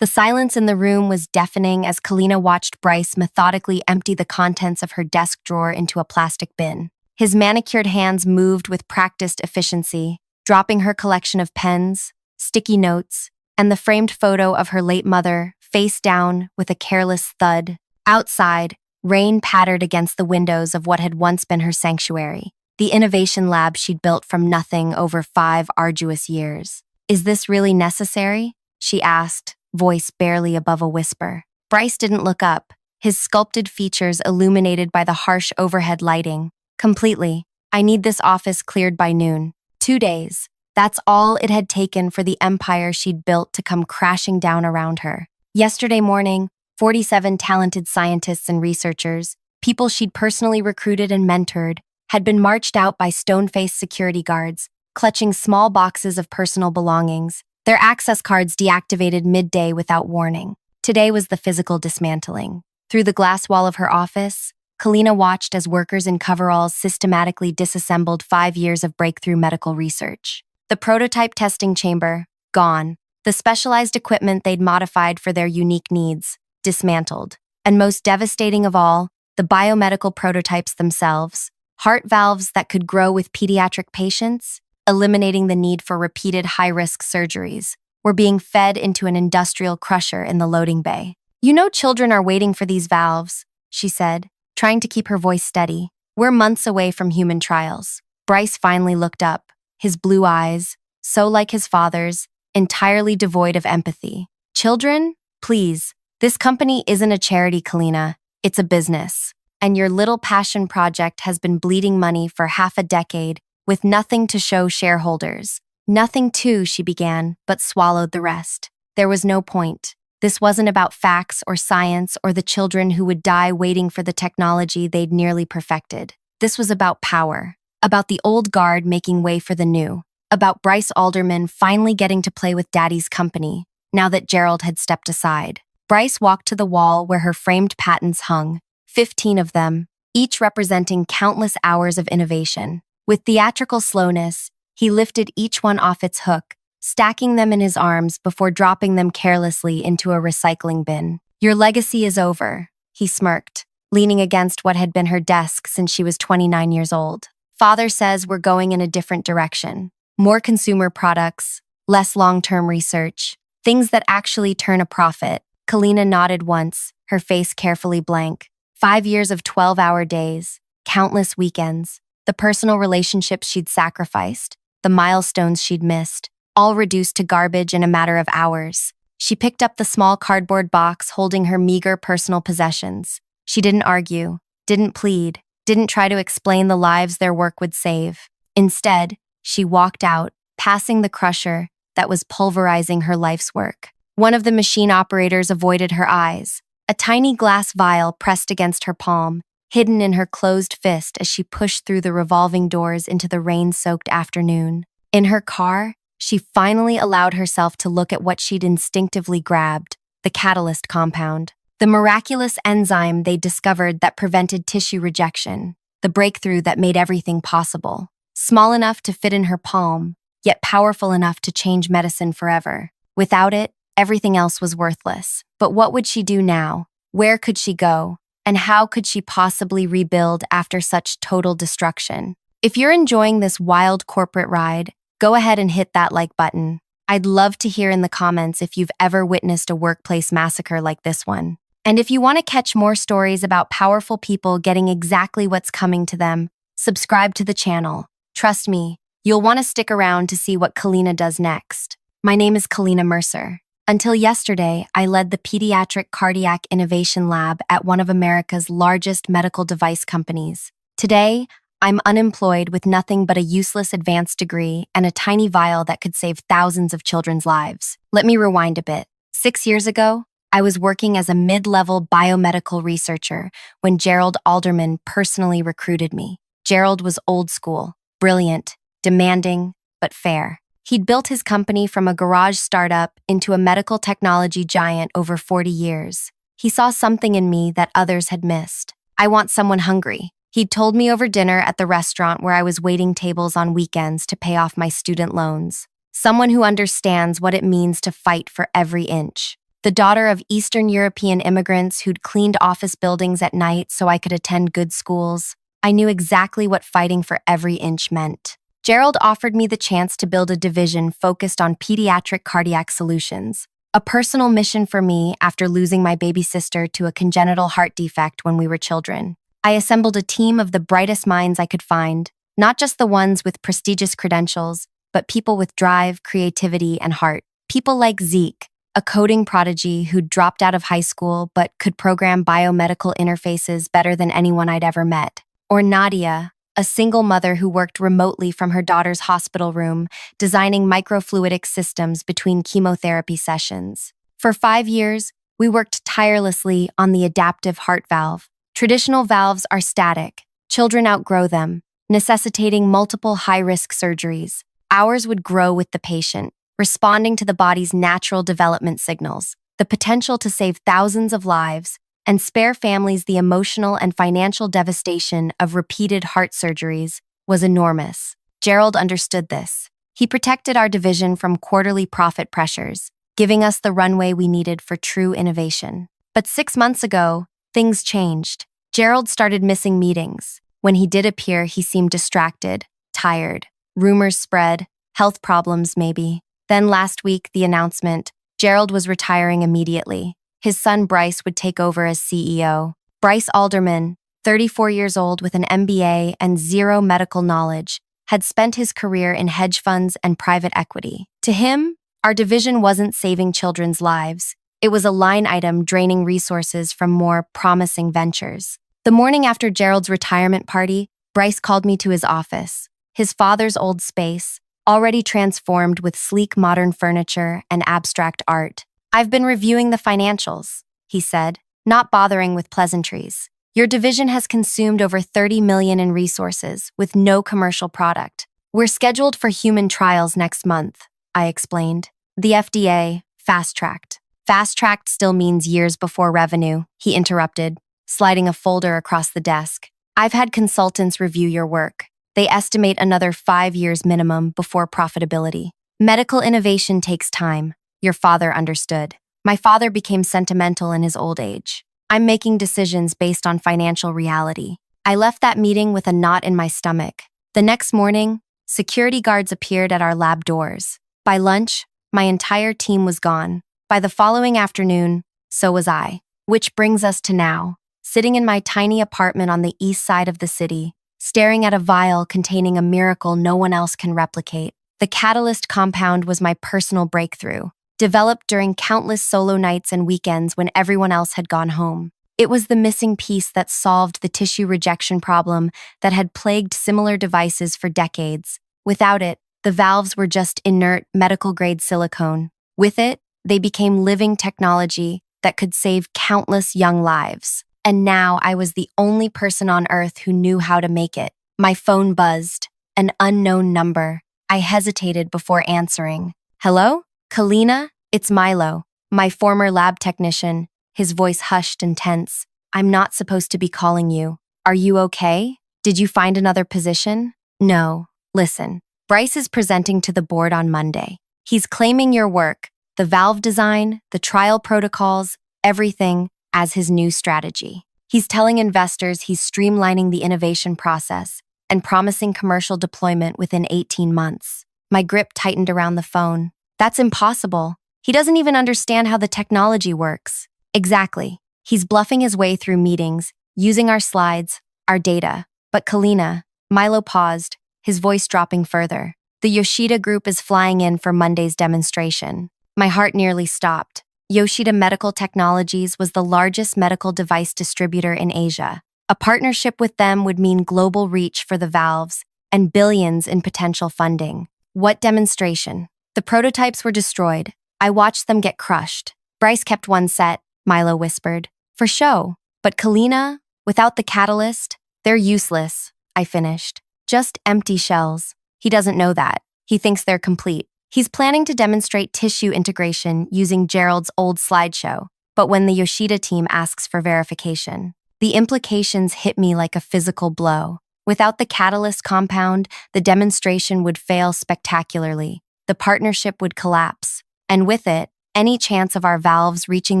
The silence in the room was deafening as Kalina watched Bryce methodically empty the contents of her desk drawer into a plastic bin. His manicured hands moved with practiced efficiency, dropping her collection of pens, sticky notes, and the framed photo of her late mother face down with a careless thud. Outside, rain pattered against the windows of what had once been her sanctuary, the innovation lab she'd built from nothing over 5 arduous years. "Is this really necessary?" she asked, voice barely above a whisper. Bryce didn't look up, his sculpted features illuminated by the harsh overhead lighting. "Completely. I need this office cleared by noon." 2 days. That's all it had taken for the empire she'd built to come crashing down around her. Yesterday morning, 47 talented scientists and researchers, people she'd personally recruited and mentored, had been marched out by stone-faced security guards, clutching small boxes of personal belongings, their access cards deactivated midday without warning. Today was the physical dismantling. Through the glass wall of her office, Kalina watched as workers in coveralls systematically disassembled 5 years of breakthrough medical research. The prototype testing chamber, gone. The specialized equipment they'd modified for their unique needs, dismantled. And most devastating of all, the biomedical prototypes themselves, heart valves that could grow with pediatric patients, eliminating the need for repeated high-risk surgeries, were being fed into an industrial crusher in the loading bay. "You know children are waiting for these valves," she said, trying to keep her voice steady. "We're months away from human trials." Bryce finally looked up, his blue eyes, so like his father's, entirely devoid of empathy. "Children? Please. This company isn't a charity, Kalina. It's a business. And your little passion project has been bleeding money for half a decade with nothing to show shareholders." "Nothing to," she began, but swallowed the rest. There was no point. This wasn't about facts or science or the children who would die waiting for the technology they'd nearly perfected. This was about power, about the old guard making way for the new, about Bryce Alderman finally getting to play with Daddy's company, now that Gerald had stepped aside. Bryce walked to the wall where her framed patents hung, 15 of them, each representing countless hours of innovation. With theatrical slowness, he lifted each one off its hook, stacking them in his arms before dropping them carelessly into a recycling bin. "Your legacy is over," he smirked, leaning against what had been her desk since she was 29 years old. "Father says we're going in a different direction. More consumer products, less long-term research, things that actually turn a profit." Kalina nodded once, her face carefully blank. 5 years of 12-hour days, countless weekends, the personal relationships she'd sacrificed, the milestones she'd missed, all reduced to garbage in a matter of hours. She picked up the small cardboard box holding her meager personal possessions. She didn't argue, didn't plead, didn't try to explain the lives their work would save. Instead, she walked out, passing the crusher that was pulverizing her life's work. One of the machine operators avoided her eyes, a tiny glass vial pressed against her palm, hidden in her closed fist as she pushed through the revolving doors into the rain-soaked afternoon. In her car, she finally allowed herself to look at what she'd instinctively grabbed, the catalyst compound, the miraculous enzyme they discovered that prevented tissue rejection, the breakthrough that made everything possible. Small enough to fit in her palm, yet powerful enough to change medicine forever. Without it, everything else was worthless. But what would she do now? Where could she go? And how could she possibly rebuild after such total destruction? If you're enjoying this wild corporate ride, go ahead and hit that like button. I'd love to hear in the comments if you've ever witnessed a workplace massacre like this one. And if you want to catch more stories about powerful people getting exactly what's coming to them, subscribe to the channel. Trust me, you'll want to stick around to see what Kalina does next. My name is Kalina Mercer. Until yesterday, I led the Pediatric Cardiac Innovation Lab at one of America's largest medical device companies. Today, I'm unemployed with nothing but a useless advanced degree and a tiny vial that could save thousands of children's lives. Let me rewind a bit. 6 years ago, I was working as a mid-level biomedical researcher when Gerald Alderman personally recruited me. Gerald was old school, brilliant, demanding, but fair. He'd built his company from a garage startup into a medical technology giant over 40 years. He saw something in me that others had missed. "I want someone hungry." He'd told me over dinner at the restaurant where I was waiting tables on weekends to pay off my student loans. "Someone who understands what it means to fight for every inch." the daughter of Eastern European immigrants who'd cleaned office buildings at night so I could attend good schools. I knew exactly what fighting for every inch meant. Gerald offered me the chance to build a division focused on pediatric cardiac solutions, a personal mission for me after losing my baby sister to a congenital heart defect when we were children. I assembled a team of the brightest minds I could find, not just the ones with prestigious credentials, but people with drive, creativity, and heart. People like Zeke, a coding prodigy who'd dropped out of high school but could program biomedical interfaces better than anyone I'd ever met. Or Nadia, a single mother who worked remotely from her daughter's hospital room, designing microfluidic systems between chemotherapy sessions. For 5 years, we worked tirelessly on the adaptive heart valve. Traditional valves are static. Children outgrow them, necessitating multiple high-risk surgeries. Ours would grow with the patient, responding to the body's natural development signals, the potential to save thousands of lives, and spare families the emotional and financial devastation of repeated heart surgeries was enormous. Gerald understood this. He protected our division from quarterly profit pressures, giving us the runway we needed for true innovation. But 6 months ago, things changed. Gerald started missing meetings. When he did appear, he seemed distracted, tired. Rumors spread, health problems maybe. Then last week, the announcement, Gerald was retiring immediately. His son Bryce would take over as CEO. Bryce Alderman, 34 years old with an MBA and zero medical knowledge, had spent his career in hedge funds and private equity. To him, our division wasn't saving children's lives. It was a line item draining resources from more promising ventures. The morning after Gerald's retirement party, Bryce called me to his office. His father's old space, already transformed with sleek modern furniture and abstract art. "I've been reviewing the financials," he said, not bothering with pleasantries. "Your division has consumed over $30 million in resources with no commercial product. We're scheduled for human trials next month," I explained. "The FDA, fast-tracked." "Fast-tracked still means years before revenue," he interrupted, sliding a folder across the desk. "I've had consultants review your work. They estimate another 5 years minimum before profitability. Medical innovation takes time." Your father understood. My father became sentimental in his old age. I'm making decisions based on financial reality. I left that meeting with a knot in my stomach. The next morning, security guards appeared at our lab doors. By lunch, my entire team was gone. By the following afternoon, so was I. Which brings us to now, sitting in my tiny apartment on the east side of the city, staring at a vial containing a miracle no one else can replicate. The Catalyst compound was my personal breakthrough, developed during countless solo nights and weekends when everyone else had gone home. It was the missing piece that solved the tissue rejection problem that had plagued similar devices for decades. Without it, the valves were just inert medical-grade silicone. With it, they became living technology that could save countless young lives. And now I was the only person on Earth who knew how to make it. My phone buzzed. An unknown number. I hesitated before answering. "Hello? Kalina? It's Milo, my former lab technician," his voice hushed and tense. "I'm not supposed to be calling you. Are you okay? Did you find another position?" "No. Listen, Bryce is presenting to the board on Monday. He's claiming your work, the valve design, the trial protocols, everything, as his new strategy. He's telling investors he's streamlining the innovation process and promising commercial deployment within 18 months. My grip tightened around the phone. That's impossible. He doesn't even understand how the technology works. Exactly. He's bluffing his way through meetings, using our slides, our data. But Kalina, Milo paused, his voice dropping further. "The Yoshida Group is flying in for Monday's demonstration." My heart nearly stopped. Yoshida Medical Technologies was the largest medical device distributor in Asia. A partnership with them would mean global reach for the valves and billions in potential funding. What demonstration? The prototypes were destroyed. I watched them get crushed. "Bryce kept one set," Milo whispered. "For show. But Kalina, without the catalyst, they're useless," I finished. "Just empty shells. He doesn't know that. He thinks they're complete. He's planning to demonstrate tissue integration using Gerald's old slideshow. But when the Yoshida team asks for verification, the implications hit me like a physical blow. Without the catalyst compound, the demonstration would fail spectacularly. The partnership would collapse. And with it, any chance of our valves reaching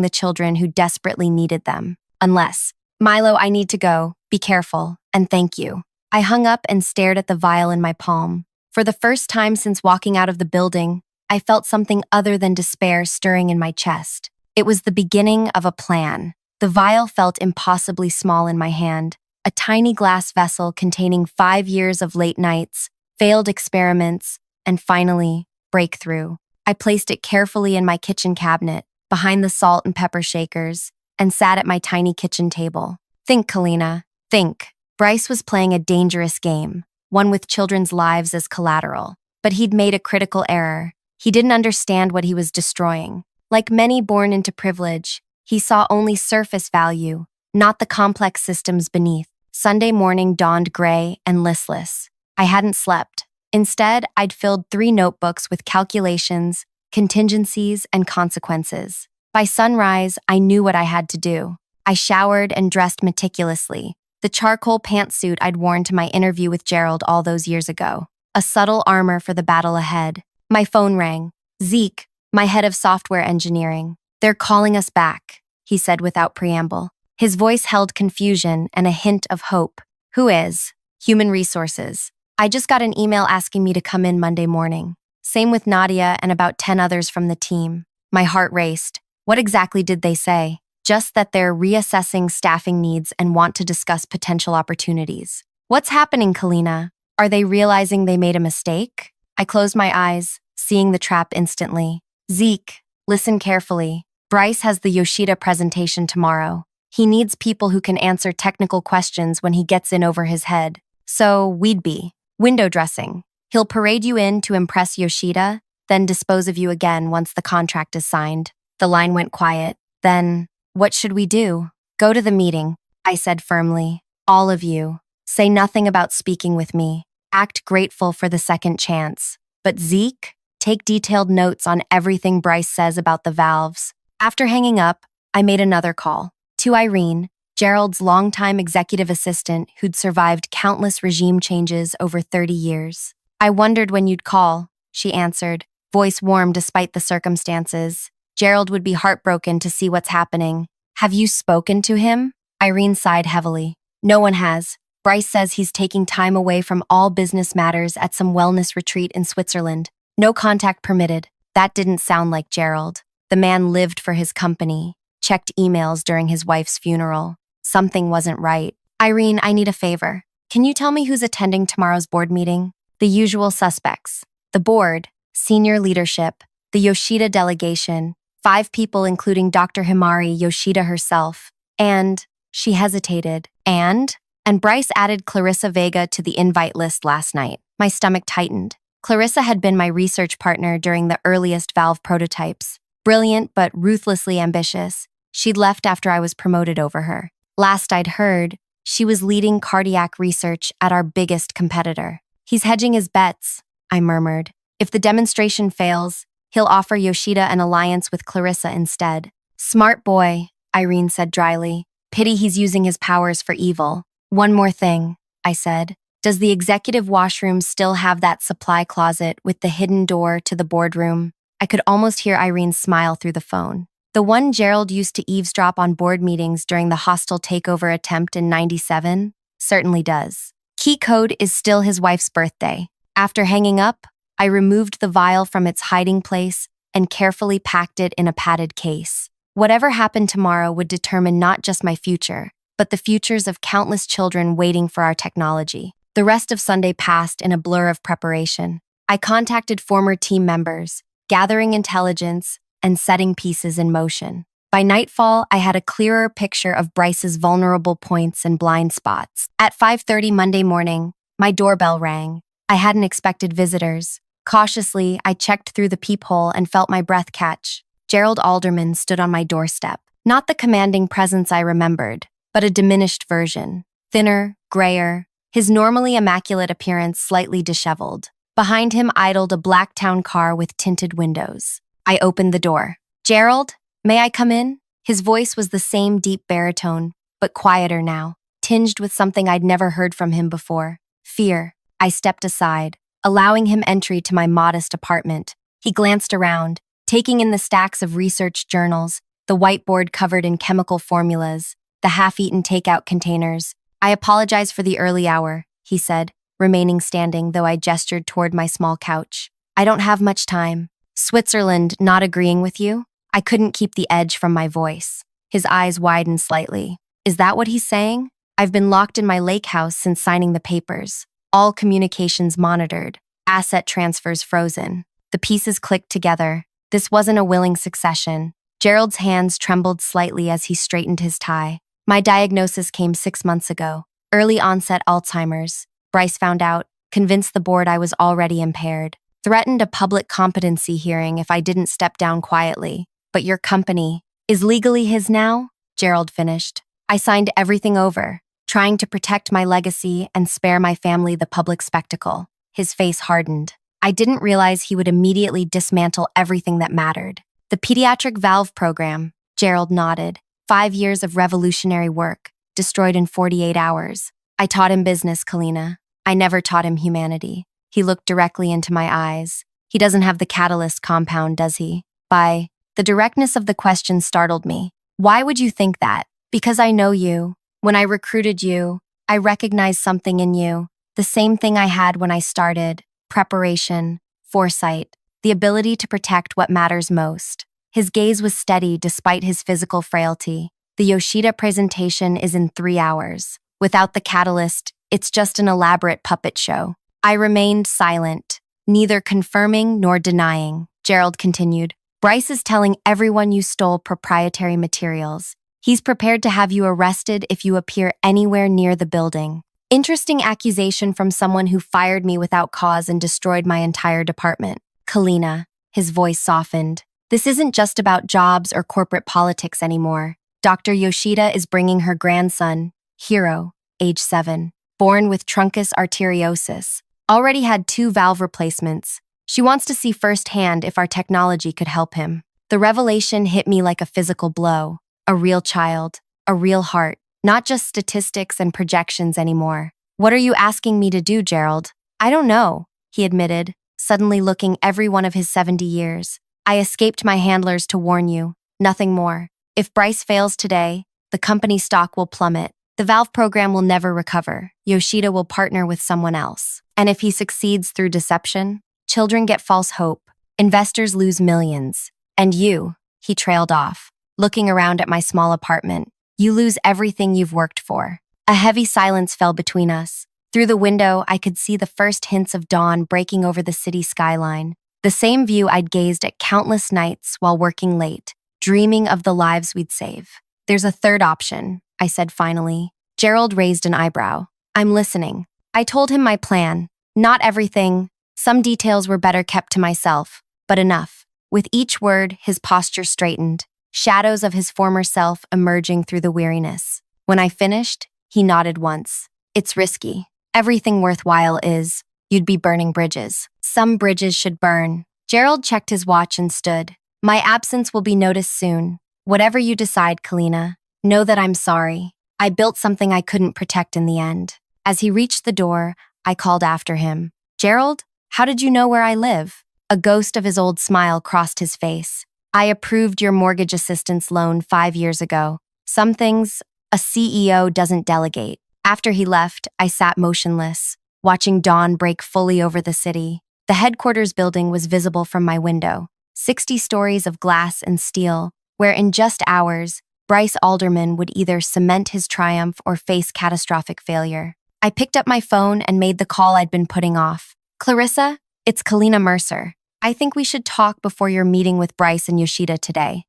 the children who desperately needed them. Unless, Milo, I need to go. Be careful, and thank you. I hung up and stared at the vial in my palm. For the first time since walking out of the building, I felt something other than despair stirring in my chest. It was the beginning of a plan. The vial felt impossibly small in my hand, a tiny glass vessel containing 5 years of late nights, failed experiments, and finally, breakthrough. I placed it carefully in my kitchen cabinet, behind the salt and pepper shakers, and sat at my tiny kitchen table. Think, Kalina, think. Bryce was playing a dangerous game, one with children's lives as collateral. But he'd made a critical error. He didn't understand what he was destroying. Like many born into privilege, he saw only surface value, not the complex systems beneath. Sunday morning dawned gray and listless. I hadn't slept. Instead, I'd filled 3 notebooks with calculations, contingencies, and consequences. By sunrise, I knew what I had to do. I showered and dressed meticulously, the charcoal pantsuit I'd worn to my interview with Gerald all those years ago. A subtle armor for the battle ahead. My phone rang. Zeke, my head of software engineering. They're calling us back, he said without preamble. His voice held confusion and a hint of hope. Who is? Human Resources. I just got an email asking me to come in Monday morning. Same with Nadia and about 10 others from the team. My heart raced. What exactly did they say? Just that they're reassessing staffing needs and want to discuss potential opportunities. What's happening, Kalina? Are they realizing they made a mistake? I closed my eyes, seeing the trap instantly. Zeke, listen carefully. Bryce has the Yoshida presentation tomorrow. He needs people who can answer technical questions when he gets in over his head. So, we'd be window dressing. He'll parade you in to impress Yoshida, then dispose of you again once the contract is signed. The line went quiet. Then, what should we do? Go to the meeting, I said firmly. All of you. Say nothing about speaking with me. Act grateful for the second chance. But Zeke, take detailed notes on everything Bryce says about the valves. After hanging up, I made another call. To Irene, Gerald's longtime executive assistant who'd survived countless regime changes over 30 years. I wondered when you'd call, she answered, voice warm despite the circumstances. Gerald would be heartbroken to see what's happening. Have you spoken to him? Irene sighed heavily. No one has. Bryce says he's taking time away from all business matters at some wellness retreat in Switzerland. No contact permitted. That didn't sound like Gerald. The man lived for his company, checked emails during his wife's funeral. Something wasn't right. Irene, I need a favor. Can you tell me who's attending tomorrow's board meeting? The usual suspects. The board, senior leadership, the Yoshida delegation, 5 people including Dr. Himari Yoshida herself, and, she hesitated, and Bryce added Clarissa Vega to the invite list last night. My stomach tightened. Clarissa had been my research partner during the earliest valve prototypes. Brilliant but ruthlessly ambitious, she'd left after I was promoted over her. Last I'd heard, she was leading cardiac research at our biggest competitor. He's hedging his bets, I murmured. If the demonstration fails, he'll offer Yoshida an alliance with Clarissa instead. Smart boy, Irene said dryly. Pity he's using his powers for evil. One more thing, I said. Does the executive washroom still have that supply closet with the hidden door to the boardroom? I could almost hear Irene smile through the phone. The one Gerald used to eavesdrop on board meetings during the hostile takeover attempt in '97? Certainly does. Key code is still his wife's birthday. After hanging up, I removed the vial from its hiding place and carefully packed it in a padded case. Whatever happened tomorrow would determine not just my future, but the futures of countless children waiting for our technology. The rest of Sunday passed in a blur of preparation. I contacted former team members, gathering intelligence, and setting pieces in motion. By nightfall, I had a clearer picture of Bryce's vulnerable points and blind spots. At 5:30 Monday morning, my doorbell rang. I hadn't expected visitors. Cautiously, I checked through the peephole and felt my breath catch. Gerald Alderman stood on my doorstep. Not the commanding presence I remembered, but a diminished version. Thinner, grayer, his normally immaculate appearance slightly disheveled. Behind him idled a black town car with tinted windows. I opened the door. Gerald, may I come in? His voice was the same deep baritone, but quieter now, tinged with something I'd never heard from him before. Fear. I stepped aside, allowing him entry to my modest apartment. He glanced around, taking in the stacks of research journals, the whiteboard covered in chemical formulas, the half-eaten takeout containers. "I apologize for the early hour," he said, remaining standing though I gestured toward my small couch. "I don't have much time." "Switzerland not agreeing with you?" I couldn't keep the edge from my voice. His eyes widened slightly. "Is that what he's saying? I've been locked in my lake house since signing the papers. All communications monitored. Asset transfers frozen." The pieces clicked together. This wasn't a willing succession. Gerald's hands trembled slightly as he straightened his tie. "My diagnosis came 6 months ago. Early onset Alzheimer's. Bryce found out, convinced the board I was already impaired. Threatened a public competency hearing if I didn't step down quietly. But your company is legally his now?" Gerald finished. "I signed everything over, trying to protect my legacy and spare my family the public spectacle." His face hardened. "I didn't realize he would immediately dismantle everything that mattered." "The pediatric valve program," Gerald nodded. 5 years of revolutionary work, destroyed in 48 hours. "I taught him business, Kalina. I never taught him humanity." He looked directly into my eyes. "He doesn't have the catalyst compound, does he?" The directness of the question startled me. "Why would you think that?" "Because I know you. When I recruited you, I recognized something in you. The same thing I had when I started. Preparation, foresight, the ability to protect what matters most." His gaze was steady despite his physical frailty. "The Yoshida presentation is in 3 hours. Without the catalyst, it's just an elaborate puppet show." I remained silent, neither confirming nor denying. Gerald continued. "Bryce is telling everyone you stole proprietary materials. He's prepared to have you arrested if you appear anywhere near the building." Interesting accusation from someone who fired me without cause and destroyed my entire department. "Kalina," his voice softened. "This isn't just about jobs or corporate politics anymore. Dr. Yoshida is bringing her grandson, Hiro, age 7, born with truncus arteriosus. Already had 2 valve replacements. She wants to see firsthand if our technology could help him." The revelation hit me like a physical blow. A real child, a real heart, not just statistics and projections anymore. "What are you asking me to do, Gerald?" "I don't know," he admitted, suddenly looking every one of his 70 years. "I escaped my handlers to warn you, nothing more. If Bryce fails today, the company stock will plummet. The valve program will never recover. Yoshida will partner with someone else. And if he succeeds through deception, children get false hope. Investors lose millions. And you," he trailed off, looking around at my small apartment, "you lose everything you've worked for." A heavy silence fell between us. Through the window, I could see the first hints of dawn breaking over the city skyline. The same view I'd gazed at countless nights while working late, dreaming of the lives we'd save. "There's a third option," I said finally. Gerald raised an eyebrow. "I'm listening." I told him my plan. Not everything. Some details were better kept to myself, but enough. With each word, his posture straightened, shadows of his former self emerging through the weariness. When I finished, he nodded once. "It's risky. Everything worthwhile is. You'd be burning bridges. Some bridges should burn." Gerald checked his watch and stood. "My absence will be noticed soon. Whatever you decide, Kalina, know that I'm sorry. I built something I couldn't protect in the end." As he reached the door, I called after him. "Gerald, how did you know where I live?" A ghost of his old smile crossed his face. "I approved your mortgage assistance loan 5 years ago. Some things a CEO doesn't delegate." After he left, I sat motionless, watching dawn break fully over the city. The headquarters building was visible from my window, 60 stories of glass and steel, where in just hours, Bryce Alderman would either cement his triumph or face catastrophic failure. I picked up my phone and made the call I'd been putting off. "Clarissa, it's Kalina Mercer. I think we should talk before your meeting with Bryce and Yoshida today."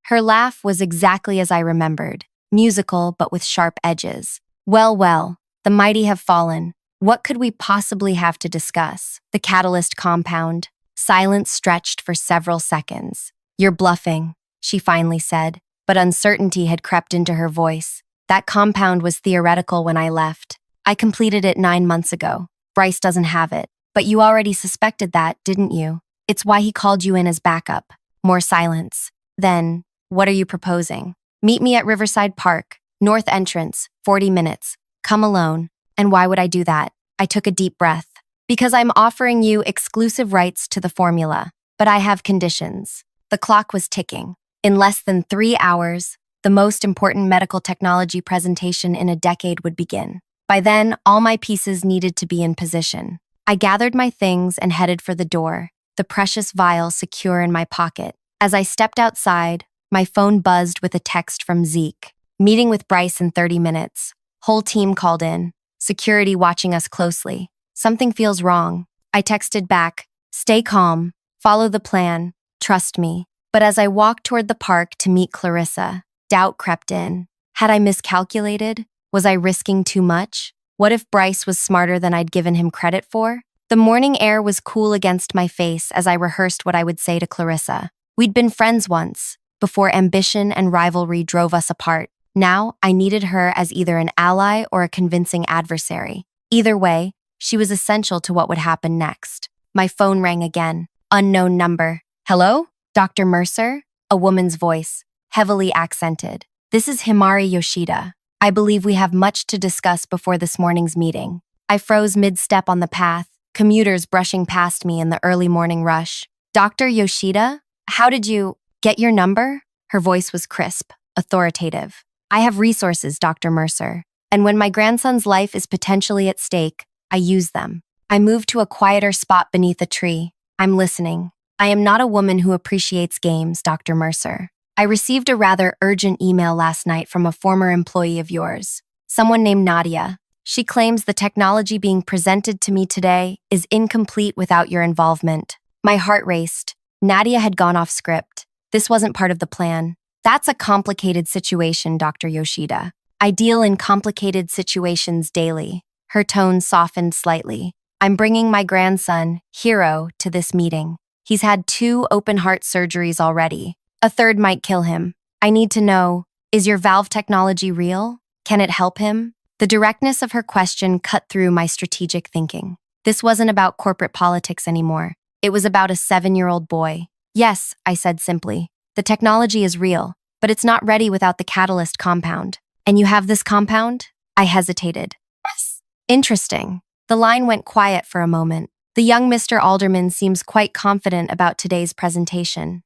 Her laugh was exactly as I remembered, musical but with sharp edges. Well, the mighty have fallen. What could we possibly have to discuss?" The catalyst compound. Silence stretched for several seconds. "You're bluffing," she finally said, but uncertainty had crept into her voice. "That compound was theoretical when I left. I completed it 9 months ago. Bryce doesn't have it. But you already suspected that, didn't you? It's why he called you in as backup." More silence. Then, "What are you proposing?" "Meet me at Riverside Park, north entrance, 40 minutes. Come alone." "And why would I do that?" I took a deep breath. "Because I'm offering you exclusive rights to the formula. but I have conditions. The clock was ticking. In less than 3 hours, the most important medical technology presentation in a decade would begin. By then, all my pieces needed to be in position. I gathered my things and headed for the door, the precious vial secure in my pocket. As I stepped outside, my phone buzzed with a text from Zeke. Meeting with Bryce in 30 minutes. Whole team called in. Security watching us closely. Something feels wrong. I texted back, stay calm, follow the plan, trust me. But as I walked toward the park to meet Clarissa, doubt crept in. Had I miscalculated? Was I risking too much? What if Bryce was smarter than I'd given him credit for? The morning air was cool against my face as I rehearsed what I would say to Clarissa. We'd been friends once, before ambition and rivalry drove us apart. Now, I needed her as either an ally or a convincing adversary. Either way, she was essential to what would happen next. My phone rang again. Unknown number. Hello? Dr. Mercer? A woman's voice, heavily accented. This is Himari Yoshida. I believe we have much to discuss before this morning's meeting. I froze mid-step on the path, commuters brushing past me in the early morning rush. Dr. Yoshida? How did you get your number? Her voice was crisp, authoritative. I have resources, Dr. Mercer, and when my grandson's life is potentially at stake, I use them. I move to a quieter spot beneath a tree. I'm listening. I am not a woman who appreciates games, Dr. Mercer. I received a rather urgent email last night from a former employee of yours, someone named Nadia. She claims the technology being presented to me today is incomplete without your involvement. My heart raced. Nadia had gone off script. This wasn't part of the plan. That's a complicated situation, Dr. Yoshida. I deal in complicated situations daily. Her tone softened slightly. I'm bringing my grandson, Hiro, to this meeting. He's had 2 open-heart surgeries already. A third might kill him. I need to know, is your valve technology real? Can it help him? The directness of her question cut through my strategic thinking. This wasn't about corporate politics anymore. It was about a 7-year-old boy. Yes, I said simply. The technology is real, but it's not ready without the catalyst compound. And you have this compound? I hesitated. Yes. Interesting. The line went quiet for a moment. The young Mr. Alderman seems quite confident about today's presentation.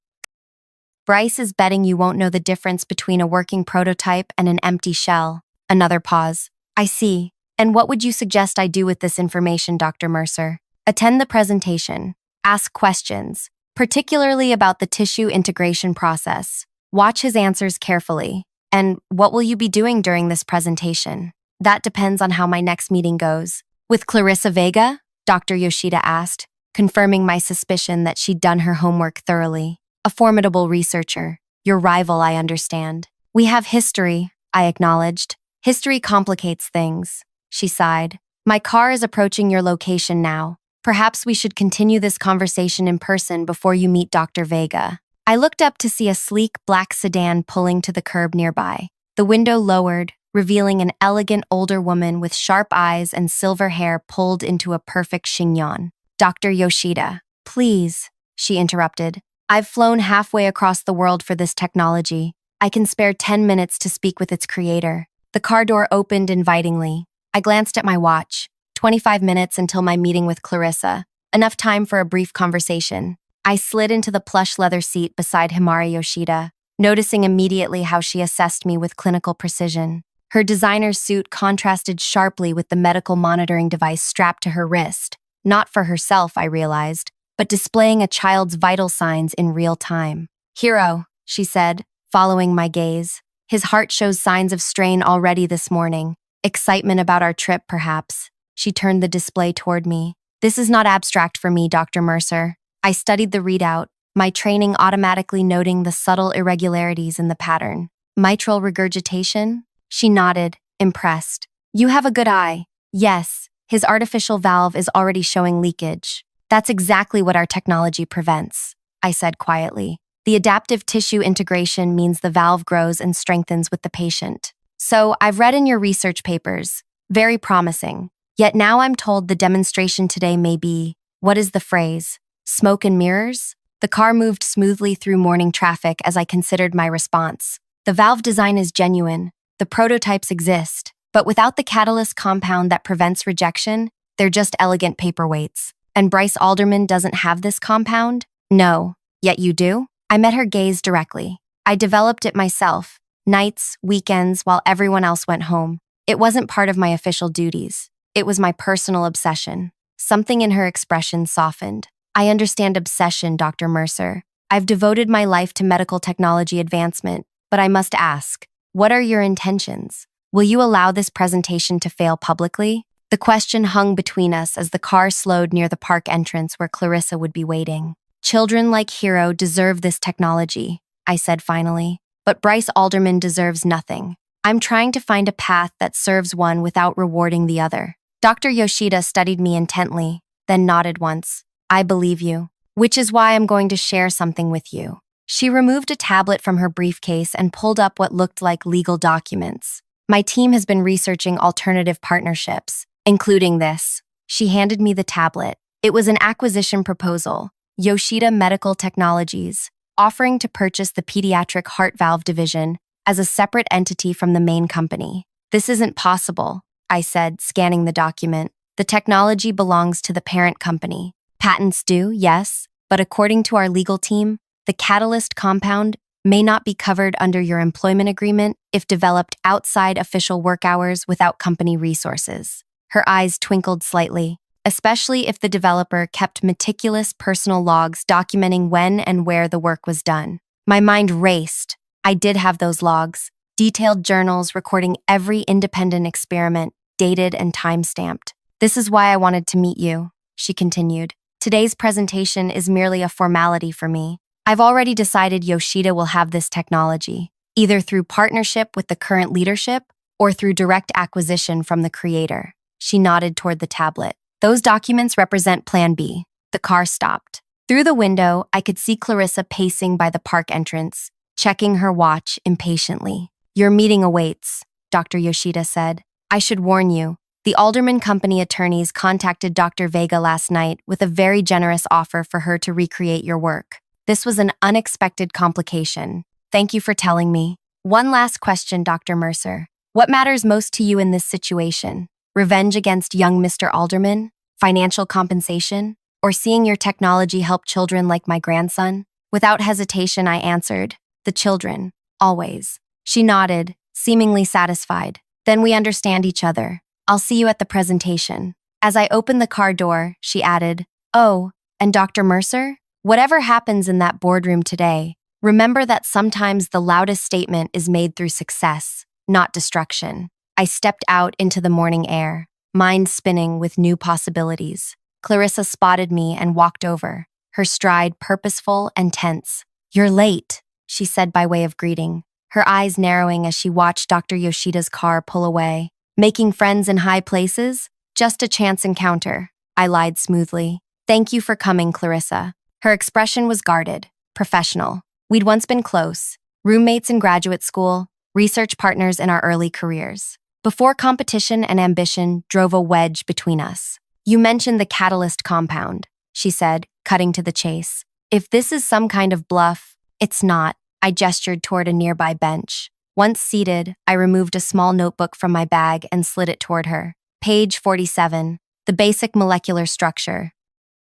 Bryce is betting you won't know the difference between a working prototype and an empty shell. Another pause. I see. And what would you suggest I do with this information, Dr. Mercer? Attend the presentation. Ask questions, particularly about the tissue integration process. Watch his answers carefully. And what will you be doing during this presentation? That depends on how my next meeting goes. With Clarissa Vega? Dr. Yoshida asked, confirming my suspicion that she'd done her homework thoroughly. A formidable researcher. Your rival, I understand. We have history, I acknowledged. History complicates things, she sighed. My car is approaching your location now. Perhaps we should continue this conversation in person before you meet Dr. Vega. I looked up to see a sleek black sedan pulling to the curb nearby. The window lowered, revealing an elegant older woman with sharp eyes and silver hair pulled into a perfect chignon. Dr. Yoshida, please, she interrupted. I've flown halfway across the world for this technology. I can spare 10 minutes to speak with its creator. The car door opened invitingly. I glanced at my watch. 25 minutes until my meeting with Clarissa. Enough time for a brief conversation. I slid into the plush leather seat beside Himari Yoshida, noticing immediately how she assessed me with clinical precision. Her designer suit contrasted sharply with the medical monitoring device strapped to her wrist. Not for herself, I realized, but displaying a child's vital signs in real time. Hiro, she said, following my gaze. His heart shows signs of strain already this morning. Excitement about our trip, perhaps. She turned the display toward me. This is not abstract for me, Dr. Mercer. I studied the readout, my training automatically noting the subtle irregularities in the pattern. Mitral regurgitation? She nodded, impressed. You have a good eye. Yes, his artificial valve is already showing leakage. That's exactly what our technology prevents, I said quietly. The adaptive tissue integration means the valve grows and strengthens with the patient. So, I've read in your research papers. Very promising. Yet now I'm told the demonstration today may be, what is the phrase? Smoke and mirrors? The car moved smoothly through morning traffic as I considered my response. The valve design is genuine. The prototypes exist. But without the catalyst compound that prevents rejection, they're just elegant paperweights. And Bryce Alderman doesn't have this compound? No, yet you do? I met her gaze directly. I developed it myself, nights, weekends, while everyone else went home. It wasn't part of my official duties. It was my personal obsession. Something in her expression softened. I understand obsession, Dr. Mercer. I've devoted my life to medical technology advancement, but I must ask, what are your intentions? Will you allow this presentation to fail publicly? The question hung between us as the car slowed near the park entrance where Clarissa would be waiting. Children like Hero deserve this technology, I said finally, but Bryce Alderman deserves nothing. I'm trying to find a path that serves one without rewarding the other. Dr. Yoshida studied me intently, then nodded once. I believe you, which is why I'm going to share something with you. She removed a tablet from her briefcase and pulled up what looked like legal documents. My team has been researching alternative partnerships, including this. She handed me the tablet. It was an acquisition proposal, Yoshida Medical Technologies, offering to purchase the pediatric heart valve division as a separate entity from the main company. This isn't possible, I said, scanning the document. The technology belongs to the parent company. Patents do, yes, but according to our legal team, the catalyst compound may not be covered under your employment agreement if developed outside official work hours without company resources. Her eyes twinkled slightly, especially if the developer kept meticulous personal logs documenting when and where the work was done. My mind raced. I did have those logs, detailed journals recording every independent experiment, dated and time-stamped. This is why I wanted to meet you, she continued. Today's presentation is merely a formality for me. I've already decided Yoshida will have this technology, either through partnership with the current leadership or through direct acquisition from the creator. She nodded toward the tablet. Those documents represent Plan B. The car stopped. Through the window, I could see Clarissa pacing by the park entrance, checking her watch impatiently. Your meeting awaits, Dr. Yoshida said. I should warn you, the Alderman Company attorneys contacted Dr. Vega last night with a very generous offer for her to recreate your work. This was an unexpected complication. Thank you for telling me. One last question, Dr. Mercer. What matters most to you in this situation? Revenge against young Mr. Alderman? Financial compensation? Or seeing your technology help children like my grandson? Without hesitation, I answered, the children, always. She nodded, seemingly satisfied. Then we understand each other. I'll see you at the presentation. As I opened the car door, she added, oh, and Dr. Mercer? Whatever happens in that boardroom today, remember that sometimes the loudest statement is made through success, not destruction. I stepped out into the morning air, mind spinning with new possibilities. Clarissa spotted me and walked over, her stride purposeful and tense. You're late, she said by way of greeting, her eyes narrowing as she watched Dr. Yoshida's car pull away. Making friends in high places? Just a chance encounter, I lied smoothly. Thank you for coming, Clarissa. Her expression was guarded, professional. We'd once been close, roommates in graduate school, research partners in our early careers. Before competition and ambition drove a wedge between us. You mentioned the catalyst compound, she said, cutting to the chase. If this is some kind of bluff, it's not. I gestured toward a nearby bench. Once seated, I removed a small notebook from my bag and slid it toward her. Page 47, the basic molecular structure.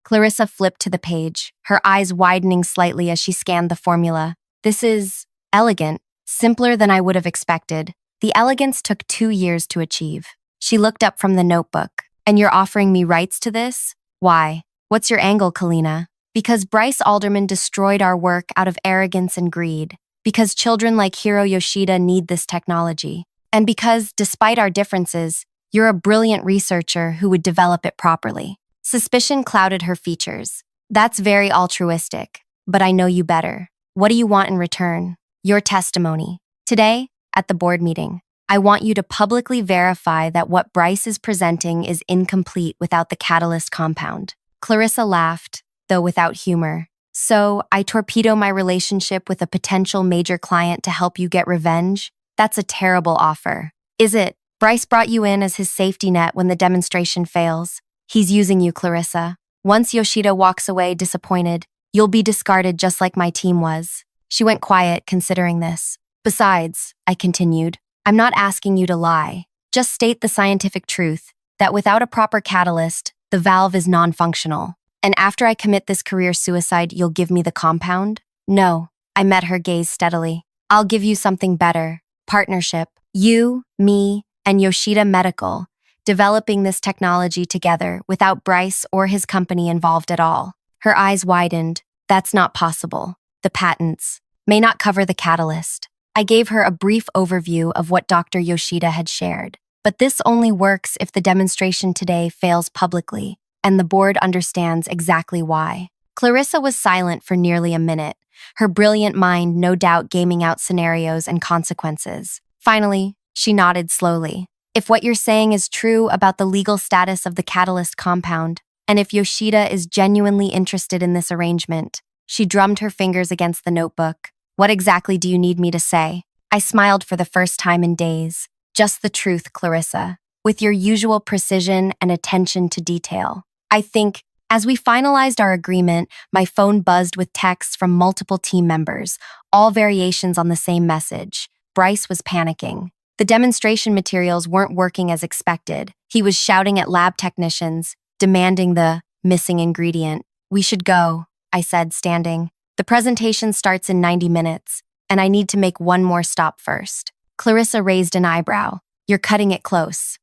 Clarissa flipped to the page, her eyes widening slightly as she scanned the formula. This is elegant, simpler than I would have expected. The elegance took 2 years to achieve. She looked up from the notebook. And you're offering me rights to this? Why? What's your angle, Kalina? Because Bryce Alderman destroyed our work out of arrogance and greed. Because children like Hiro Yoshida need this technology. And because, despite our differences, you're a brilliant researcher who would develop it properly. Suspicion clouded her features. That's very altruistic, but I know you better. What do you want in return? Your testimony. Today, at the board meeting, I want you to publicly verify that what Bryce is presenting is incomplete without the catalyst compound. Clarissa laughed, though without humor. So, I torpedo my relationship with a potential major client to help you get revenge? That's a terrible offer. Is it? Bryce brought you in as his safety net when the demonstration fails. He's using you, Clarissa. Once Yoshida walks away disappointed, you'll be discarded just like my team was. She went quiet, considering this. Besides, I continued, I'm not asking you to lie. Just state the scientific truth, that without a proper catalyst, the valve is non-functional. And after I commit this career suicide, you'll give me the compound? No. I met her gaze steadily. I'll give you something better. Partnership. You, me, and Yoshida Medical, developing this technology together without Bryce or his company involved at all. Her eyes widened. That's not possible. The patents may not cover the catalyst. I gave her a brief overview of what Dr. Yoshida had shared. But this only works if the demonstration today fails publicly, and the board understands exactly why. Clarissa was silent for nearly a minute, her brilliant mind no doubt gaming out scenarios and consequences. Finally, she nodded slowly. If what you're saying is true about the legal status of the catalyst compound, and if Yoshida is genuinely interested in this arrangement, she drummed her fingers against the notebook. What exactly do you need me to say? I smiled for the first time in days. Just the truth, Clarissa, with your usual precision and attention to detail. I think, as we finalized our agreement, my phone buzzed with texts from multiple team members, all variations on the same message. Bryce was panicking. The demonstration materials weren't working as expected. He was shouting at lab technicians, demanding the missing ingredient. We should go, I said, standing. The presentation starts in 90 minutes, and I need to make one more stop first. Clarissa raised an eyebrow. You're cutting it close.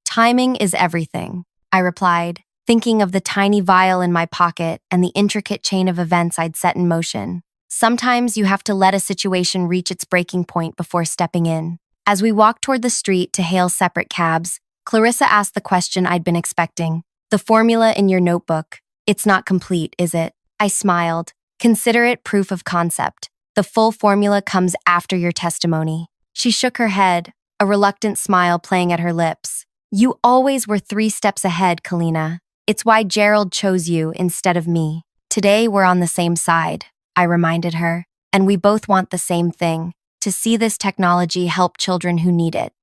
Timing is everything, I replied, thinking of the tiny vial in my pocket and the intricate chain of events I'd set in motion. Sometimes you have to let a situation reach its breaking point before stepping in. As we walked toward the street to hail separate cabs, Clarissa asked the question I'd been expecting. The formula in your notebook, it's not complete, is it? I smiled. Consider it proof of concept. The full formula comes after your testimony. She shook her head, a reluctant smile playing at her lips. You always were 3 steps ahead, Kalina. It's why Gerald chose you instead of me. Today we're on the same side, I reminded her, and we both want the same thing, to see this technology help children who need it.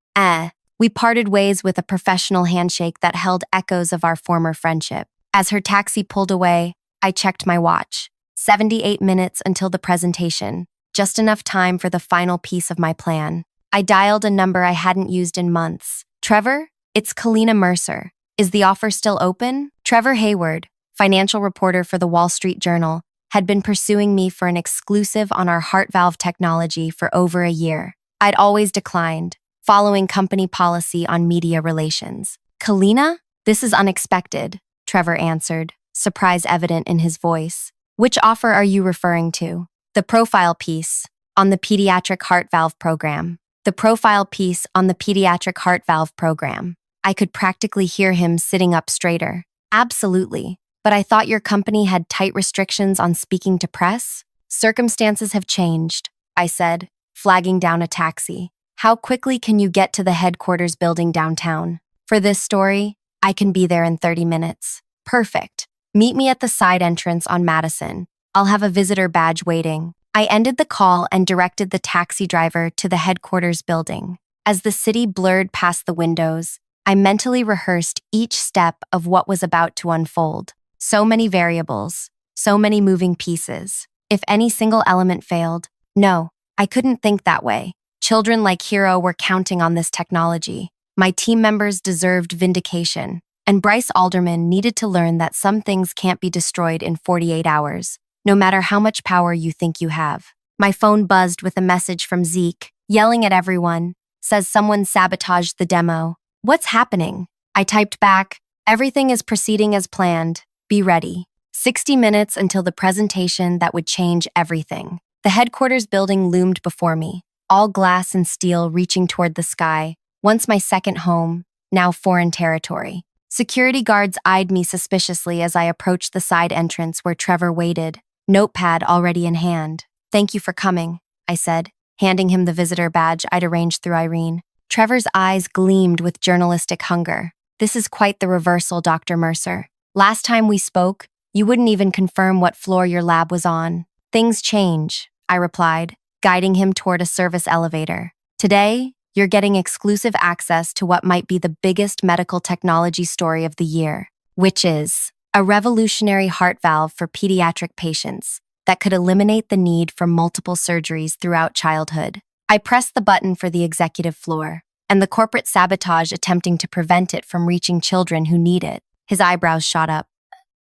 We parted ways with a professional handshake that held echoes of our former friendship. As her taxi pulled away, I checked my watch. 78 minutes until the presentation. Just enough time for the final piece of my plan. I dialed a number I hadn't used in months. Trevor? It's Kalina Mercer. Is the offer still open? Trevor Hayward, financial reporter for the Wall Street Journal, had been pursuing me for an exclusive on our heart valve technology for over a year. I'd always declined, following company policy on media relations. Kalina? This is unexpected, Trevor answered, surprise evident in his voice. Which offer are you referring to? The profile piece on the pediatric heart valve program. The profile piece on the pediatric heart valve program. I could practically hear him sitting up straighter. Absolutely. But I thought your company had tight restrictions on speaking to press? Circumstances have changed, I said, flagging down a taxi. How quickly can you get to the headquarters building downtown? For this story, I can be there in 30 minutes. Perfect. Meet me at the side entrance on Madison. I'll have a visitor badge waiting. I ended the call and directed the taxi driver to the headquarters building. As the city blurred past the windows, I mentally rehearsed each step of what was about to unfold. So many variables, so many moving pieces. If any single element failed, no, I couldn't think that way. Children like Hero were counting on this technology. My team members deserved vindication. And Bryce Alderman needed to learn that some things can't be destroyed in 48 hours, no matter how much power you think you have. My phone buzzed with a message from Zeke, yelling at everyone, says someone sabotaged the demo. What's happening? I typed back, everything is proceeding as planned. Be ready. 60 minutes until the presentation that would change everything. The headquarters building loomed before me, all glass and steel reaching toward the sky, once my second home, now foreign territory. Security guards eyed me suspiciously as I approached the side entrance where Trevor waited, notepad already in hand. Thank you for coming, I said, handing him the visitor badge I'd arranged through Irene. Trevor's eyes gleamed with journalistic hunger. This is quite the reversal, Dr. Mercer. Last time we spoke, you wouldn't even confirm what floor your lab was on. Things change, I replied, guiding him toward a service elevator. Today, you're getting exclusive access to what might be the biggest medical technology story of the year, which is a revolutionary heart valve for pediatric patients that could eliminate the need for multiple surgeries throughout childhood. I pressed the button for the executive floor, and the corporate sabotage attempting to prevent it from reaching children who need it. His eyebrows shot up.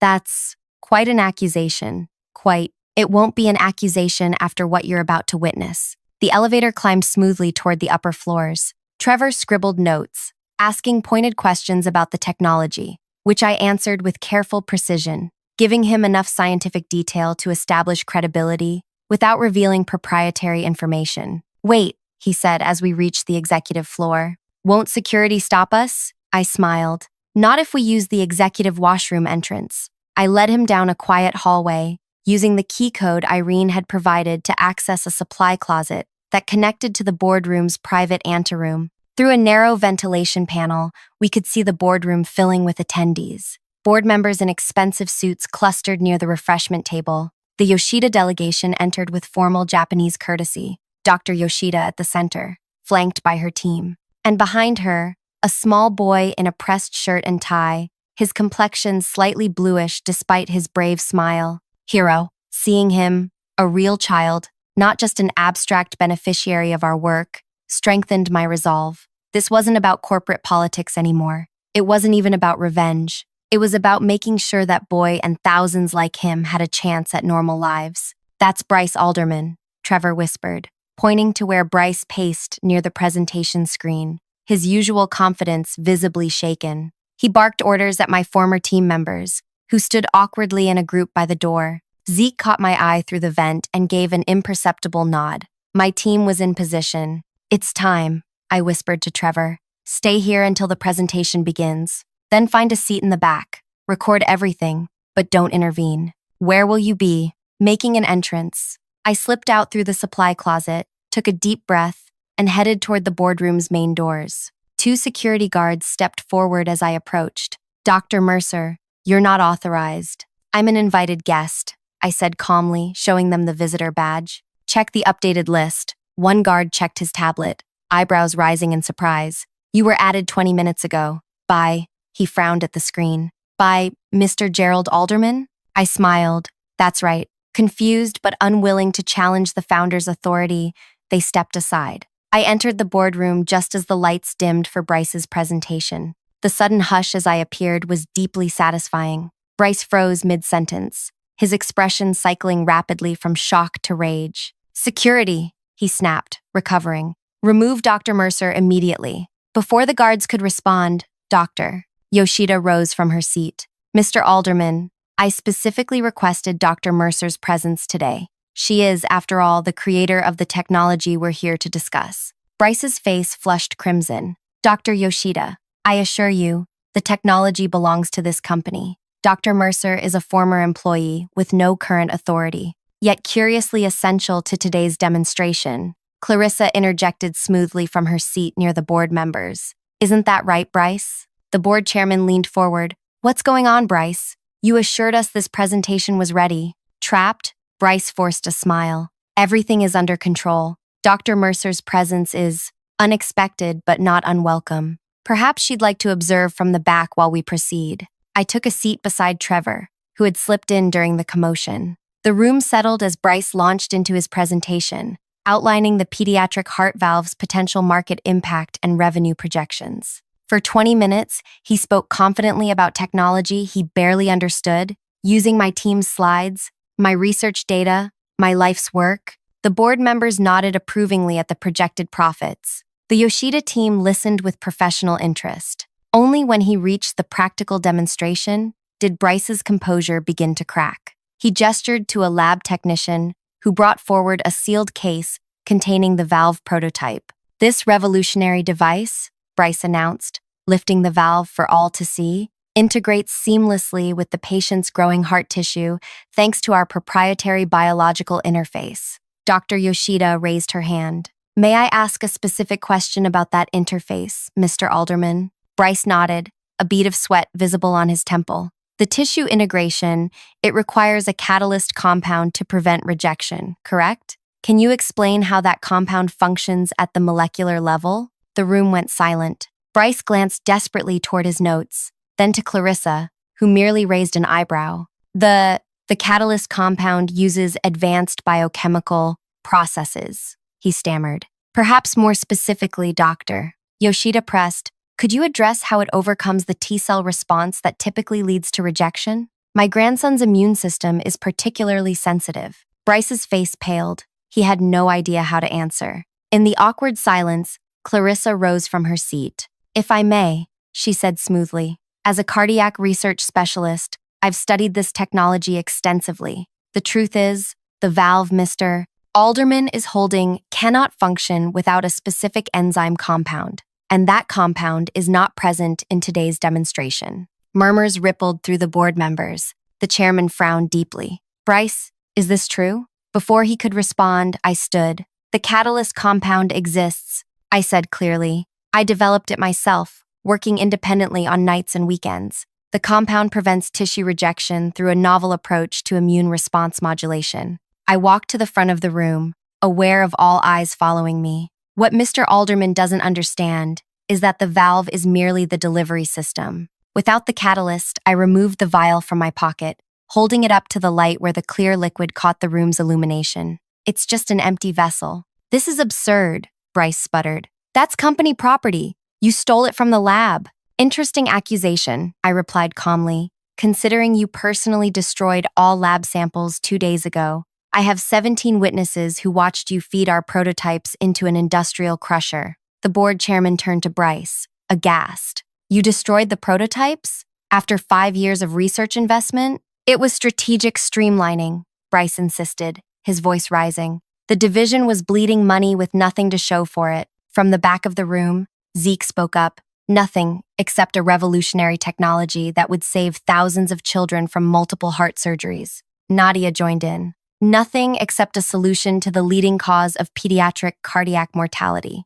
That's quite an accusation. Quite. It won't be an accusation after what you're about to witness. The elevator climbed smoothly toward the upper floors. Trevor scribbled notes, asking pointed questions about the technology, which I answered with careful precision, giving him enough scientific detail to establish credibility without revealing proprietary information. Wait, he said as we reached the executive floor. Won't security stop us? I smiled. Not if we use the executive washroom entrance. I led him down a quiet hallway, using the key code Irene had provided to access a supply closet that connected to the boardroom's private anteroom. Through a narrow ventilation panel, we could see the boardroom filling with attendees. Board members in expensive suits clustered near the refreshment table. The Yoshida delegation entered with formal Japanese courtesy, Dr. Yoshida at the center, flanked by her team. And behind her, a small boy in a pressed shirt and tie, his complexion slightly bluish despite his brave smile. Hiro. Seeing him, a real child, not just an abstract beneficiary of our work, strengthened my resolve. This wasn't about corporate politics anymore. It wasn't even about revenge. It was about making sure that boy and thousands like him had a chance at normal lives. That's Bryce Alderman, Trevor whispered, pointing to where Bryce paced near the presentation screen, his usual confidence visibly shaken. He barked orders at my former team members, who stood awkwardly in a group by the door. Zeke caught my eye through the vent and gave an imperceptible nod. My team was in position. It's time, I whispered to Trevor. Stay here until the presentation begins. Then find a seat in the back. Record everything, but don't intervene. Where will you be? Making an entrance. I slipped out through the supply closet, took a deep breath, and headed toward the boardroom's main doors. 2 security guards stepped forward as I approached. Dr. Mercer, you're not authorized. I'm an invited guest, I said calmly, showing them the visitor badge. Check the updated list. One guard checked his tablet, eyebrows rising in surprise. You were added 20 minutes ago. By, he frowned at the screen. By Mr. Gerald Alderman? I smiled. That's right. Confused but unwilling to challenge the founder's authority, they stepped aside. I entered the boardroom just as the lights dimmed for Bryce's presentation. The sudden hush as I appeared was deeply satisfying. Bryce froze mid-sentence, his expression cycling rapidly from shock to rage. Security, he snapped, recovering. Remove Dr. Mercer immediately. Before the guards could respond, Dr. Yoshida rose from her seat. Mr. Alderman, I specifically requested Dr. Mercer's presence today. She is, after all, the creator of the technology we're here to discuss. Bryce's face flushed crimson. Dr. Yoshida, I assure you, the technology belongs to this company. Dr. Mercer is a former employee with no current authority, yet curiously essential to today's demonstration. Clarissa interjected smoothly from her seat near the board members. Isn't that right, Bryce? The board chairman leaned forward. What's going on, Bryce? You assured us this presentation was ready. Trapped? Bryce forced a smile. Everything is under control. Dr. Mercer's presence is unexpected but not unwelcome. Perhaps she'd like to observe from the back while we proceed. I took a seat beside Trevor, who had slipped in during the commotion. The room settled as Bryce launched into his presentation, outlining the pediatric heart valve's potential market impact and revenue projections. For 20 minutes, he spoke confidently about technology he barely understood, using my team's slides, my research data, my life's work. The board members nodded approvingly at the projected profits. The Yoshida team listened with professional interest. Only when he reached the practical demonstration did Bryce's composure begin to crack. He gestured to a lab technician who brought forward a sealed case containing the valve prototype. This revolutionary device, Bryce announced, lifting the valve for all to see, integrates seamlessly with the patient's growing heart tissue thanks to our proprietary biological interface. Dr. Yoshida raised her hand. May I ask a specific question about that interface, Mr. Alderman? Bryce nodded, a bead of sweat visible on his temple. The tissue integration, it requires a catalyst compound to prevent rejection, correct? Can you explain how that compound functions at the molecular level? The room went silent. Bryce glanced desperately toward his notes, then to Clarissa, who merely raised an eyebrow. The catalyst compound uses advanced biochemical processes, he stammered. Perhaps more specifically, Doctor. Yoshida pressed, could you address how it overcomes the T-cell response that typically leads to rejection? My grandson's immune system is particularly sensitive. Bryce's face paled. He had no idea how to answer. In the awkward silence, Clarissa rose from her seat. "If I may," she said smoothly. "As a cardiac research specialist, I've studied this technology extensively. The truth is, the valve Mr. Alderman is holding cannot function without a specific enzyme compound, and that compound is not present in today's demonstration." Murmurs rippled through the board members. The chairman frowned deeply. "Bryce, is this true?" Before he could respond, I stood. "The catalyst compound exists," I said clearly. "I developed it myself, working independently on nights and weekends. The compound prevents tissue rejection through a novel approach to immune response modulation." I walked to the front of the room, aware of all eyes following me. What Mr. Alderman doesn't understand is that the valve is merely the delivery system. Without the catalyst, I removed the vial from my pocket, holding it up to the light where the clear liquid caught the room's illumination. "It's just an empty vessel." "This is absurd," Bryce sputtered. "That's company property. You stole it from the lab." "Interesting accusation," I replied calmly. "Considering you personally destroyed all lab samples 2 days ago, I have 17 witnesses who watched you feed our prototypes into an industrial crusher." The board chairman turned to Bryce, aghast. "You destroyed the prototypes? After 5 years of research investment?" "It was strategic streamlining," Bryce insisted, his voice rising. "The division was bleeding money with nothing to show for it." From the back of the room, Zeke spoke up. "Nothing except a revolutionary technology that would save thousands of children from multiple heart surgeries." Nadia joined in. "Nothing except a solution to the leading cause of pediatric cardiac mortality."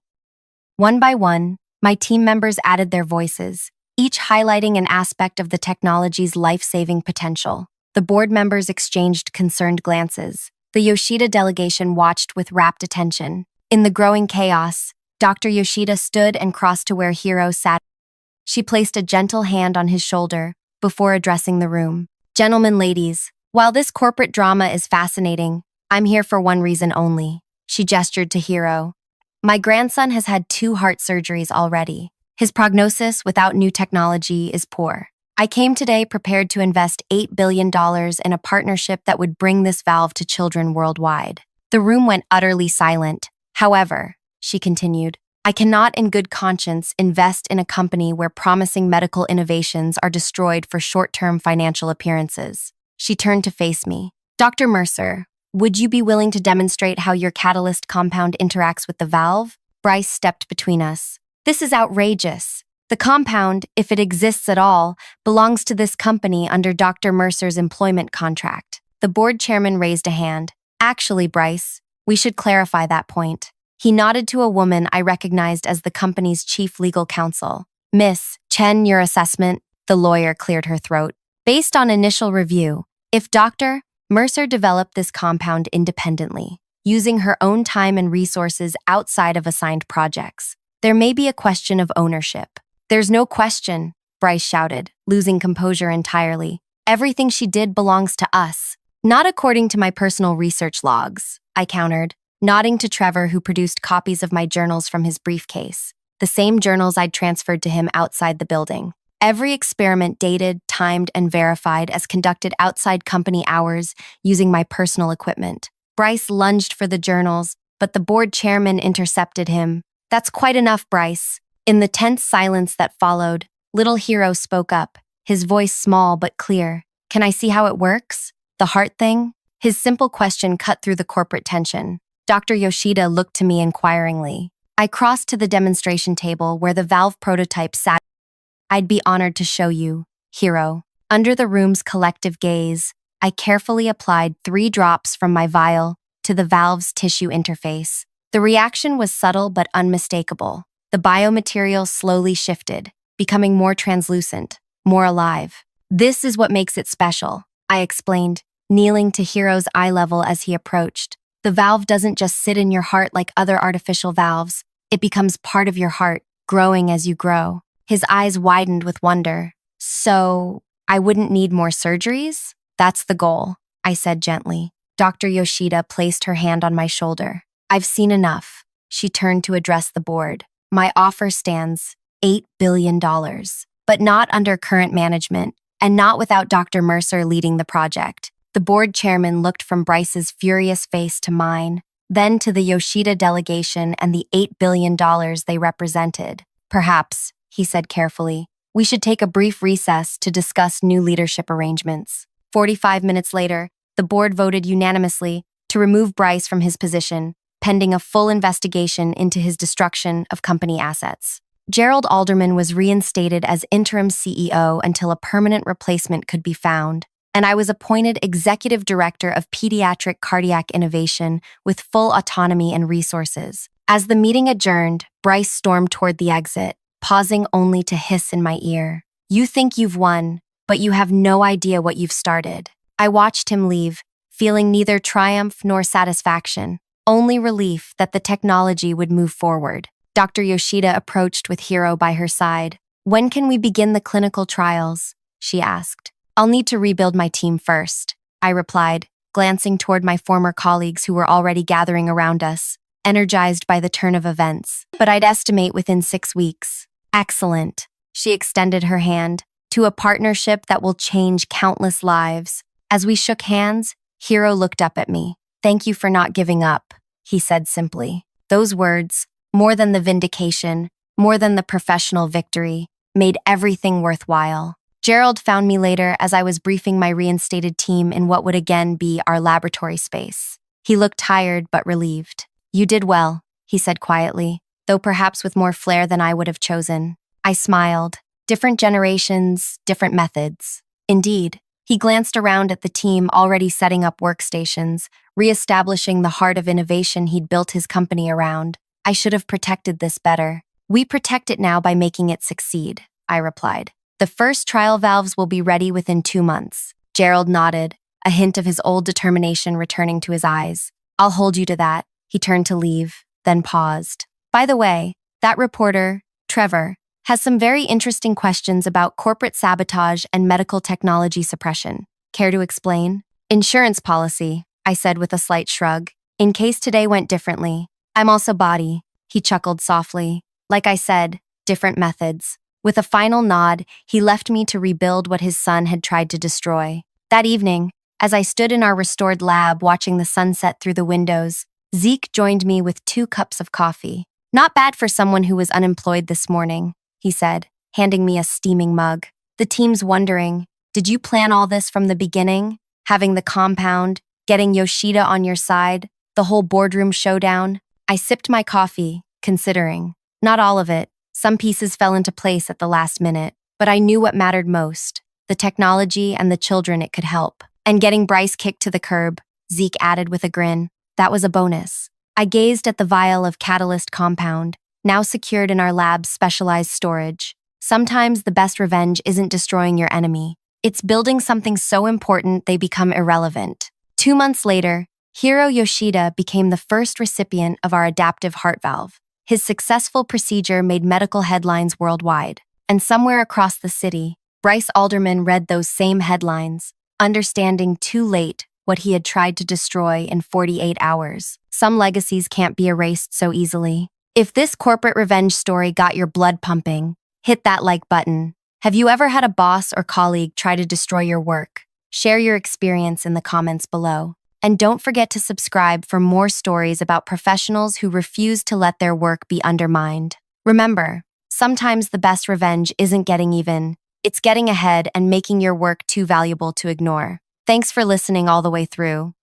One by one, my team members added their voices, each highlighting an aspect of the technology's life-saving potential. The board members exchanged concerned glances. The Yoshida delegation watched with rapt attention. In the growing chaos, Dr. Yoshida stood and crossed to where Hiro sat. She placed a gentle hand on his shoulder before addressing the room. "Gentlemen, ladies, while this corporate drama is fascinating, I'm here for one reason only." She gestured to Hiro. "My grandson has had 2 heart surgeries already. His prognosis without new technology is poor. I came today prepared to invest $8 billion in a partnership that would bring this valve to children worldwide." The room went utterly silent. "However," she continued, "I cannot in good conscience invest in a company where promising medical innovations are destroyed for short-term financial appearances." She turned to face me. "Dr. Mercer, would you be willing to demonstrate how your catalyst compound interacts with the valve?" Bryce stepped between us. "This is outrageous. The compound, if it exists at all, belongs to this company under Dr. Mercer's employment contract." The board chairman raised a hand. "Actually, Bryce, we should clarify that point." He nodded to a woman I recognized as the company's chief legal counsel. "Miss Chen, your assessment," the lawyer cleared her throat. "Based on initial review, if Dr. Mercer developed this compound independently, using her own time and resources outside of assigned projects, there may be a question of ownership." "There's no question," Bryce shouted, losing composure entirely. "Everything she did belongs to us." "Not according to my personal research logs," I countered, nodding to Trevor, who produced copies of my journals from his briefcase, the same journals I'd transferred to him outside the building. "Every experiment dated, timed, and verified as conducted outside company hours using my personal equipment." Bryce lunged for the journals, but the board chairman intercepted him. "That's quite enough, Bryce." In the tense silence that followed, little Hiro spoke up, his voice small but clear. "Can I see how it works? The heart thing?" His simple question cut through the corporate tension. Dr. Yoshida looked to me inquiringly. I crossed to the demonstration table where the valve prototype sat. "I'd be honored to show you, Hiro." Under the room's collective gaze, I carefully applied 3 drops from my vial to the valve's tissue interface. The reaction was subtle but unmistakable. The biomaterial slowly shifted, becoming more translucent, more alive. "This is what makes it special," I explained, kneeling to Hiro's eye level as he approached. "The valve doesn't just sit in your heart like other artificial valves. It becomes part of your heart, growing as you grow." His eyes widened with wonder. "So, I wouldn't need more surgeries?" "That's the goal," I said gently. Dr. Yoshida placed her hand on my shoulder. "I've seen enough." She turned to address the board. "My offer stands $8 billion, but not under current management. and not without Dr. Mercer leading the project. The board chairman looked from Bryce's furious face to mine, then to the Yoshida delegation and the $8 billion they represented. Perhaps, he said carefully, we should take a brief recess to discuss new leadership arrangements. 45 minutes later, the board voted unanimously to remove Bryce from his position, pending a full investigation into his destruction of company assets. Gerald Alderman was reinstated as interim CEO until a permanent replacement could be found, and I was appointed executive director of pediatric cardiac innovation with full autonomy and resources. As the meeting adjourned, Bryce stormed toward the exit, pausing only to hiss in my ear. You think you've won, but you have no idea what you've started. I watched him leave, feeling neither triumph nor satisfaction, only relief that the technology would move forward. Dr. Yoshida approached with Hiro by her side. When can we begin the clinical trials? She asked. I'll need to rebuild my team first, I replied, glancing toward my former colleagues who were already gathering around us, energized by the turn of events. But I'd estimate within 6 weeks. Excellent. She extended her hand to a partnership that will change countless lives. As we shook hands, Hiro looked up at me. Thank you for not giving up, he said simply. Those words, more than the vindication, more than the professional victory, made everything worthwhile. Gerald found me later as I was briefing my reinstated team in what would again be our laboratory space. He looked tired but relieved. You did well, he said quietly, though perhaps with more flair than I would have chosen. I smiled. Different generations, different methods. Indeed. He glanced around at the team already setting up workstations, re-establishing the heart of innovation he'd built his company around. I should have protected this better. We protect it now by making it succeed, I replied. The first trial valves will be ready within 2 months. Gerald nodded, a hint of his old determination returning to his eyes. I'll hold you to that. He turned to leave, then paused. By the way, that reporter, Trevor, has some very interesting questions about corporate sabotage and medical technology suppression. Care to explain? Insurance policy, I said with a slight shrug. In case today went differently. I'm also body, he chuckled softly. Like I said, different methods. With a final nod, he left me to rebuild what his son had tried to destroy. That evening, as I stood in our restored lab watching the sunset through the windows, Zeke joined me with 2 cups of coffee. Not bad for someone who was unemployed this morning, he said, handing me a steaming mug. The team's wondering, did you plan all this from the beginning? Having the compound, getting Yoshida on your side, the whole boardroom showdown? I sipped my coffee, considering. Not all of it. Some pieces fell into place at the last minute, but I knew what mattered most, the technology and the children it could help. And getting Bryce kicked to the curb, Zeke added with a grin. That was a bonus. I gazed at the vial of catalyst compound, now secured in our lab's specialized storage. Sometimes the best revenge isn't destroying your enemy. It's building something so important they become irrelevant. 2 months later, Hiro Yoshida became the first recipient of our adaptive heart valve. His successful procedure made medical headlines worldwide. And somewhere across the city, Bryce Alderman read those same headlines, understanding too late what he had tried to destroy in 48 hours. Some legacies can't be erased so easily. If this corporate revenge story got your blood pumping, hit that like button. Have you ever had a boss or colleague try to destroy your work? Share your experience in the comments below. And don't forget to subscribe for more stories about professionals who refuse to let their work be undermined. Remember, sometimes the best revenge isn't getting even, it's getting ahead and making your work too valuable to ignore. Thanks for listening all the way through.